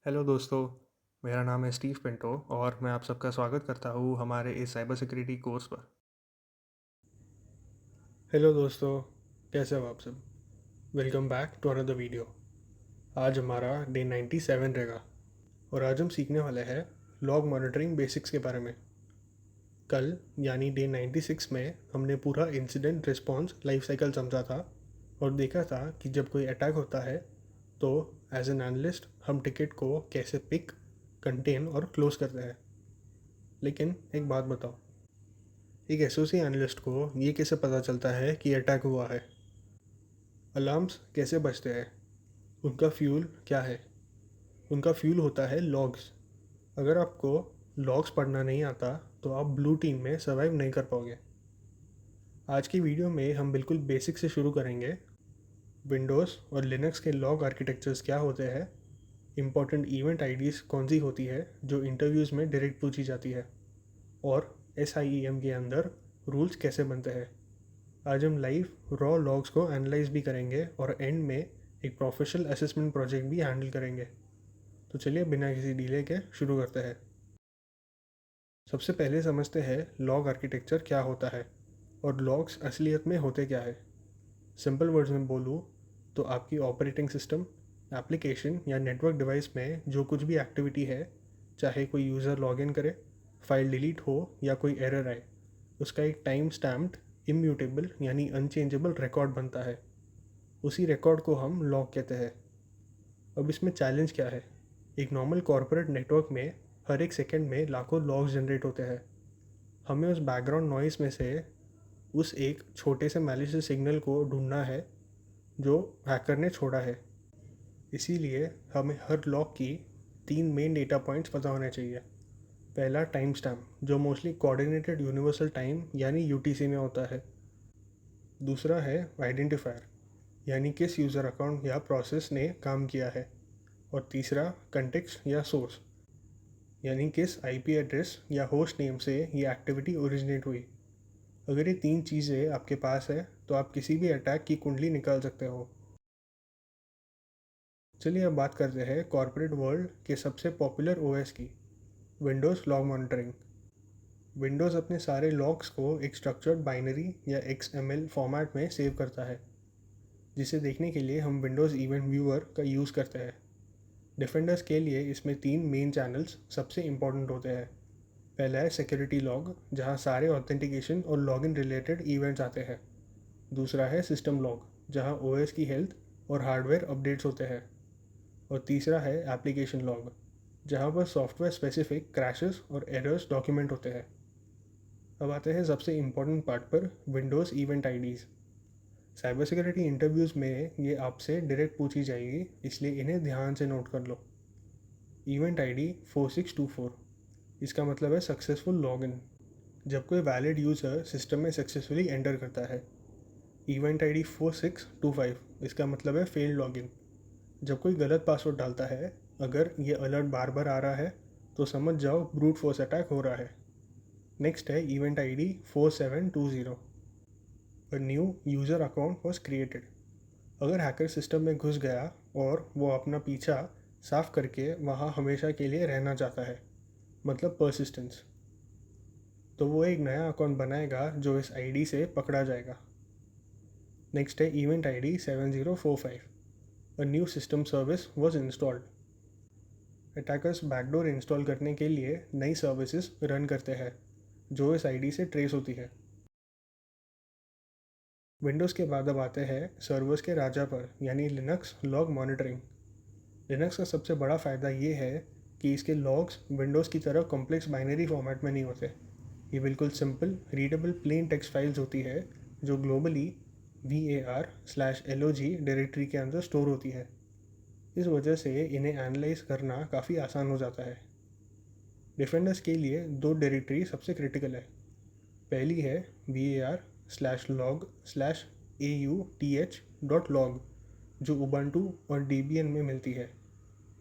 Hello दोस्तों। मेरा नाम है स्टीव पिंटो और मैं आप सबका स्वागत करता हूँ हमारे इस साइबर सिक्योरिटी कोर्स पर। हेलो दोस्तों, कैसे हो आप सब? Welcome back to another video. आज हमारा डे 97 रहेगा और आज हम सीखने वाले हैं लॉग मॉनिटरिंग बेसिक्स के बारे में। कल यानी डे 96 में हमने पूरा इंसिडेंट रिस्पॉन्स लाइफ साइकिल समझा था और देखा था कि जब कोई अटैक होता है तो एज एन एनालिस्ट हम टिकट को कैसे पिक, कंटेन और क्लोज करते हैं। लेकिन एक बात बताओ, एक एसओसी एनालिस्ट को ये कैसे पता चलता है कि अटैक हुआ है? अलार्म्स कैसे बजते हैं? उनका फ्यूल क्या है? उनका फ्यूल होता है लॉग्स। अगर आपको लॉग्स पढ़ना नहीं आता तो आप ब्लू टीम में सर्वाइव नहीं कर पाओगे। आज की वीडियो में हम बिल्कुल बेसिक से शुरू करेंगे। विंडोज़ और लिनक्स के लॉग आर्किटेक्चर्स क्या होते हैं, इंपॉर्टेंट इवेंट आईडीज़ कौन सी होती है जो इंटरव्यूज़ में डायरेक्ट पूछी जाती है, और एसआईईएम के अंदर रूल्स कैसे बनते हैं। आज हम लाइव रॉ लॉग्स को एनालाइज भी करेंगे और एंड में एक प्रोफेशनल असेसमेंट प्रोजेक्ट भी हैंडल करेंगे। तो चलिए बिना किसी डिले के शुरू करते हैं। सबसे पहले समझते हैं लॉग आर्किटेक्चर क्या होता है और लॉग्स असलियत में होते क्या है। सिंपल वर्ड्स में बोलूँ तो आपकी ऑपरेटिंग सिस्टम, एप्लीकेशन या नेटवर्क डिवाइस में जो कुछ भी एक्टिविटी है, चाहे कोई यूज़र लॉगिन करे, फाइल डिलीट हो या कोई एरर आए, उसका एक टाइम स्टैम्प्ड इम्यूटेबल यानी अनचेंजेबल रिकॉर्ड बनता है। उसी रिकॉर्ड को हम लॉग कहते हैं। अब इसमें चैलेंज क्या है? एक नॉर्मल कॉर्पोरेट नेटवर्क में हर एक सेकंड में लाखों लॉग्स जनरेट होते हैं। हमें उस बैकग्राउंड नॉइस में से उस एक छोटे से मैलिशियस सिग्नल को ढूंढना है जो हैकर ने छोड़ा है। इसीलिए हमें हर लॉग की 3 मेन डेटा पॉइंट्स पता होने चाहिए। पहला, टाइम स्टैम्प, जो मोस्टली कोऑर्डिनेटेड यूनिवर्सल टाइम यानी यूटीसी में होता है। दूसरा है आइडेंटिफायर, यानी किस यूज़र अकाउंट या प्रोसेस ने काम किया है। और तीसरा, कंटेक्स्ट या सोर्स, यानी किस आईपी एड्रेस या होस्ट नेम से ये एक्टिविटी ओरिजिनेट हुई। अगर ये 3 चीज़ें आपके पास है तो आप किसी भी अटैक की कुंडली निकाल सकते हो। चलिए अब बात करते हैं कॉर्पोरेट वर्ल्ड के सबसे पॉपुलर ओएस की, विंडोज़ लॉग मॉनिटरिंग। विंडोज़ अपने सारे लॉग्स को एक स्ट्रक्चर्ड बाइनरी या एक्सएमएल फॉर्मेट में सेव करता है, जिसे देखने के लिए हम विंडोज़ इवेंट व्यूअर का यूज़ करते हैं। डिफेंडर्स के लिए इसमें 3 मेन चैनल्स सबसे इंपॉर्टेंट होते हैं। पहला है सिक्योरिटी लॉग, जहां सारे ऑथेंटिकेशन और लॉगिन रिलेटेड इवेंट्स आते हैं। दूसरा है सिस्टम लॉग, जहां ओएस की हेल्थ और हार्डवेयर अपडेट्स होते हैं। और तीसरा है एप्लीकेशन लॉग, जहां पर सॉफ्टवेयर स्पेसिफिक क्रैशेस और एरर्स डॉक्यूमेंट होते हैं। अब आते हैं सबसे इम्पॉर्टेंट पार्ट पर, Windows event IDs. Cyber security interviews में ये आपसे डायरेक्ट पूछी जाएगी, इसलिए इन्हें ध्यान से नोट कर लो। इवेंट आईडी 4624, इसका मतलब है सक्सेसफुल लॉगिन, जब कोई वैलिड यूज़र सिस्टम में सक्सेसफुली एंटर करता है। इवेंट आईडी 4625, इसका मतलब है फेल्ड लॉगिन, जब कोई गलत पासवर्ड डालता है। अगर ये अलर्ट बार बार आ रहा है तो समझ जाओ ब्रूट फोर्स अटैक हो रहा है। नेक्स्ट है event ID 4720, a new user account was created. अगर हैकर सिस्टम में घुस गया और वो अपना पीछा साफ करके वहाँ हमेशा के लिए रहना चाहता है, मतलब परसिस्टेंस, तो वो एक नया अकाउंट बनाएगा जो इस आईडी से पकड़ा जाएगा। नेक्स्ट है event ID 7045, a new system service was installed. Attackers backdoor install करने के लिए नई सर्विसेज रन करते हैं जो इस आईडी से ट्रेस होती है। विंडोज़ के बाद अब आते हैं सर्वर्स के राजा पर, यानी लिनक्स लॉग मॉनिटरिंग। लिनक्स का सबसे बड़ा फ़ायदा ये है कि इसके लॉग्स विंडोज़ की तरह कॉम्प्लेक्स बाइनरी फॉर्मेट में नहीं होते। ये बिल्कुल simple readable plain text files होती है जो ग्लोबली var/log डायरेक्टरी के अंदर स्टोर होती है। इस वजह से इन्हें एनालाइज करना काफ़ी आसान हो जाता है। डिफेंडर्स के लिए 2 डायरेक्टरी सबसे क्रिटिकल है। पहली है var/log/auth.log, जो उबंटू और डेबियन में मिलती है,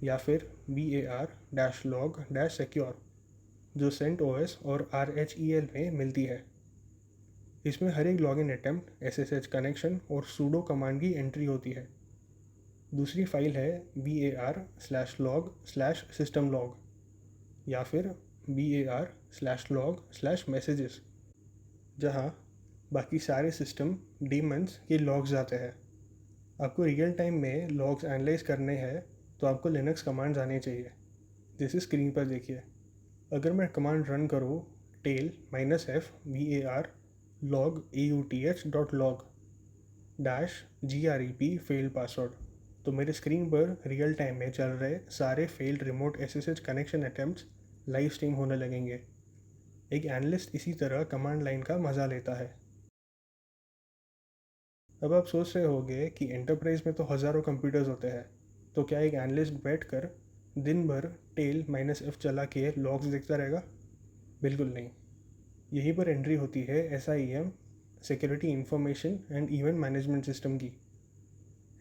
या फिर var-log-secure, जो सेंट ओएस और RHEL में मिलती है। इसमें हर एक लॉगिन अटैम्प्ट, SSH कनेक्शन और सूडो कमांड की एंट्री होती है। दूसरी फाइल है var/log/systemlog या फिर var/log/messages, जहाँ बाकी सारे सिस्टम डीमन्स के लॉग्स आते हैं। आपको रियल टाइम में लॉग्स एनालाइज करने हैं तो आपको लिनक्स कमांड्स आने चाहिए, जैसे स्क्रीन पर देखिए। अगर मैं कमांड रन करूँ tail -f var log auth.log -grep failed password, तो मेरे स्क्रीन पर रियल टाइम में चल रहे सारे failed remote SSH connection attempts live stream होने लगेंगे। एक एनालिस्ट इसी तरह कमांड लाइन का मज़ा लेता है। अब आप सोच रहे होंगे कि एंटरप्राइज में तो हज़ारों कंप्यूटर्स होते हैं, तो क्या एक एनालिस्ट बैठकर दिन भर टेल -f चला के लॉग्स देखता रहेगा? बिल्कुल नहीं। यहीं पर एंट्री होती है SIEM, security information and event management system की।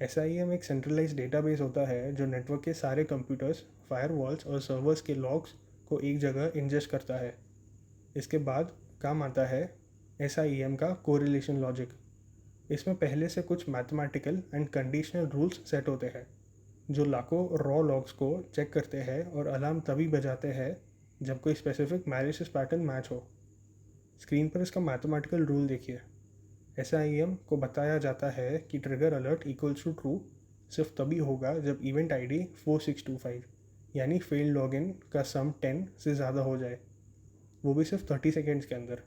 SIEM एक सेंट्रलाइज डेटाबेस होता है जो नेटवर्क के सारे कंप्यूटर्स, फायरवॉल्स और सर्वर्स के लॉग्स को एक जगह इंजेस्ट करता है। इसके बाद काम आता है SIEM का कोरिलेशन लॉजिक। इसमें पहले से कुछ mathematical and conditional rules set होते हैं जो लाखों रॉ लॉग्स को चेक करते हैं और अलार्म तभी बजाते हैं जब कोई स्पेसिफिक मैलिशियस पैटर्न मैच हो। स्क्रीन पर इसका मैथमेटिकल रूल देखिए। SIEM को बताया जाता है कि trigger alert equals to true सिर्फ तभी होगा जब इवेंट ID 4625 यानी फेल्ड लॉगिन का सम 10 से ज़्यादा हो जाए, वो भी सिर्फ 30 सेकेंड्स के अंदर,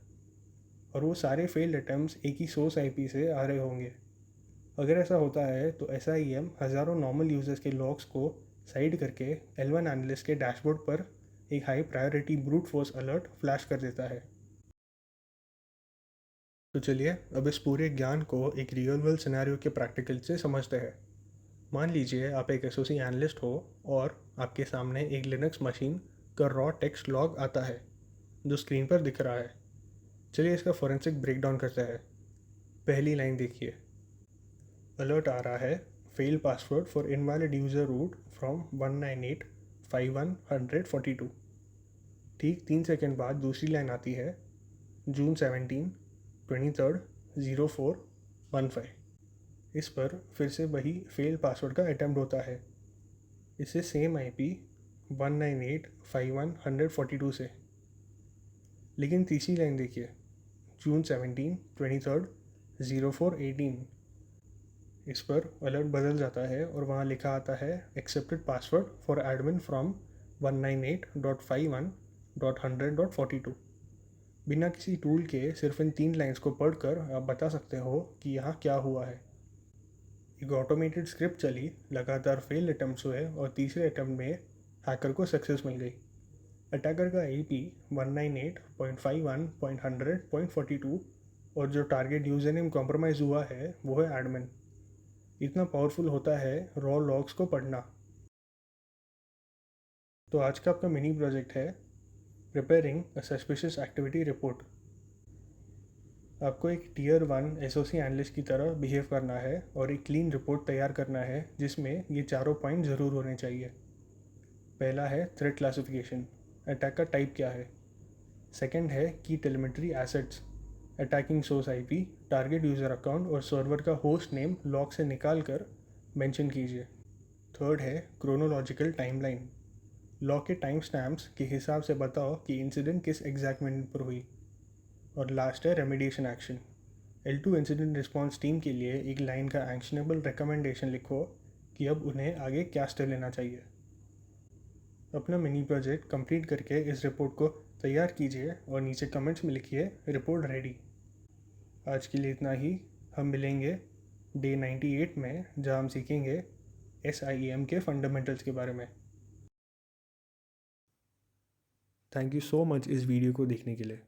और वो सारे फेल्ड अटैम्प्ट्स एक ही सोर्स IP से आ रहे होंगे। अगर ऐसा होता है तो SIEM हज़ारों नॉर्मल यूजर्स के लॉग्स को साइड करके L1 एनालिस्ट के डैशबोर्ड पर एक high priority brute force alert flash कर देता है। तो चलिए अब इस पूरे ज्ञान को एक रियल वर्ल्ड सिनेरियो के प्रैक्टिकल से समझते हैं। मान लीजिए आप एक SOC एनालिस्ट हो और आपके सामने एक लिनक्स मशीन का रॉ टेक्स्ट लॉग आता है जो स्क्रीन पर दिख रहा है। चलिए इसका फोरेंसिक ब्रेकडाउन करते हैं। पहली लाइन देखिए, अलर्ट आ रहा है fail password for invalid user root from 198.51.142। ठीक 3 सेकेंड बाद दूसरी लाइन आती है जून 17, 23rd 0415। इस पर फिर से वही फेल पासवर्ड का अटैम्प्ट होता है, इसे सेम IP 198.51.142 से। लेकिन तीसरी लाइन देखिए, जून 17, 23rd 0418। इस पर अलर्ट बदल जाता है और वहाँ लिखा आता है accepted password for admin from 198.51.100.42। बिना किसी टूल के सिर्फ इन 3 लाइंस को पढ़कर आप बता सकते हो कि यहाँ क्या हुआ है। एक ऑटोमेटेड स्क्रिप्ट चली, लगातार फेल अटैम्प्ट्स हुए और तीसरे अटैम्प्ट में हैकर को सक्सेस मिल गई। अटैकर का IP 198.51.100.42 और जो टारगेट यूज़र नेम कॉम्प्रोमाइज़ हुआ है वो है एडमिन। इतना पावरफुल होता है रॉ लॉग्स को पढ़ना। तो आज का आपका मिनी प्रोजेक्ट है preparing a suspicious activity report. आपको एक टियर 1 SOC एनालिस्ट की तरह बिहेव करना है और एक क्लीन रिपोर्ट तैयार करना है जिसमें ये चारों पॉइंट ज़रूर होने चाहिए। पहला है थ्रेट क्लासिफिकेशन, अटैक का टाइप क्या है। सेकंड है की telemetry assets, attacking source IP, target user account और सर्वर का होस्ट नेम लॉग से निकाल कर मेंशन कीजिए। थर्ड है क्रोनोलॉजिकल टाइमलाइन, लॉग के टाइम स्टैम्प्स के हिसाब से बताओ कि इंसिडेंट किस एग्जैक्ट मिनट पर हुई। और लास्ट है remediation action, L2 incident response team के लिए एक लाइन का एक्शनेबल रिकमेंडेशन लिखो कि अब उन्हें आगे क्या स्टेप लेना चाहिए। अपना मिनी प्रोजेक्ट कंप्लीट करके इस रिपोर्ट को तैयार कीजिए और नीचे कमेंट्स में लिखिए रिपोर्ट रेडी। आज के लिए इतना ही। हम मिलेंगे डे 98 में जहाँ हम सीखेंगे SIEM के फंडामेंटल्स के बारे में। थैंक यू सो मच इस वीडियो को देखने के लिए।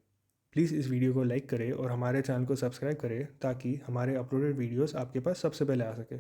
प्लीज़ इस वीडियो को लाइक करें और हमारे चैनल को सब्सक्राइब करें ताकि हमारे अपलोडेड वीडियोस आपके पास सबसे पहले आ सके।